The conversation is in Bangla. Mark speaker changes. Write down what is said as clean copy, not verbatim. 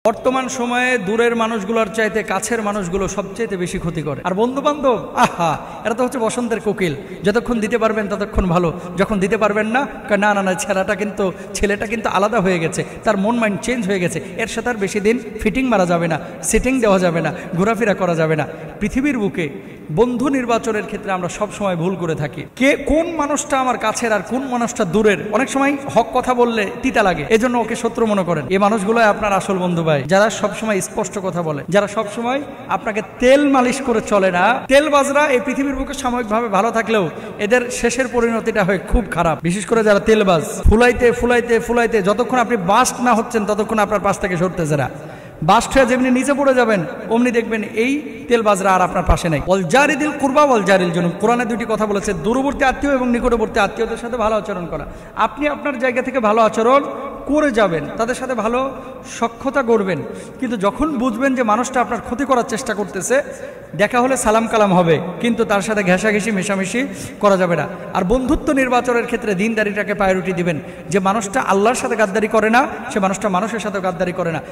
Speaker 1: বর্তমান সময়ে দূরের মানুষগুলোর চাইতে কাছের মানুষগুলো সবচেয়ে বেশি ক্ষতি করে। আর বন্ধু বান্ধব আহা, এরা তো হচ্ছে বসন্তের কোকিল, যতক্ষণ দিতে পারবেন ততক্ষণ ভালো, যখন দিতে পারবেন না না না না ছেলেটা কিন্তু আলাদা হয়ে গেছে, তার মন মাইন্ড চেঞ্জ হয়ে গেছে, এর সাথে আর বেশি দিন ফিটিং মারা যাবে না, সিটিং দেওয়া যাবে না, ঘোরাফেরা করা যাবে না। পৃথিবীর বুকে বন্ধু নির্বাচনের ক্ষেত্রে আমরা সব সময় ভুল করে থাকি। কোন মানুষটা আমার কাছের আর কোন মানুষটা দূরের, অনেক সময় হক কথা বললে তিতা লাগে, এজন্য ওকে শত্রু মনে করেন। এই মানুষগুলো আপনার আসল বন্ধু ভাই, যারা সব সময় স্পষ্ট কথা বলে, যারা সব সময় আপনাকে তেল মালিশ করে চলে না। তেলবাজরা এই পৃথিবীর বুকে সাময়িকভাবে ভালো থাকলেও এদের শেষের পরিণতিটা হয় খুব খারাপ। বিশেষ করে যারা তেলবাজ, ফুলাইতে ফুলাইতে ফুলাইতে যতক্ষণ আপনি বাস্ট না হচ্ছেন ততক্ষণ আপনার পাশ থেকে সরতেছে না। বাস্ট হয়ে যেমনি নিচে পড়ে যাবেন অমনি দেখবেন এই তেলবাজরা আর আপনার পাশে নেই। ওয়াল জারিদিল কুরবা ওয়াল জারিল জুনুব, কোরআনে দুটি কথা বলেছে, দূরবর্তী আত্মীয় এবং নিকটবর্তী আত্মীয়দের সাথে ভালো আচরণ করা। আপনি আপনার জায়গা থেকে ভালো আচরণ করে যাবেন, তাদের সাথে ভালো সখ্যতা করবেন, কিন্তু যখন বুঝবেন যে মানুষটা আপনার ক্ষতি করার চেষ্টা করতেছে, দেখা হলে সালাম কালাম হবে, কিন্তু তার সাথে ঘেঁষাঘেঁষি মেশামেশি করা যাবে না। আর বন্ধুত্ব নির্বাচনের ক্ষেত্রে দিনদারিটাকে প্রায়োরিটি দিবেন। যে মানুষটা আল্লাহর সাথে গাদ্দারি করে না, সে মানুষটা মানুষের সাথে গাদ্দারি করে না।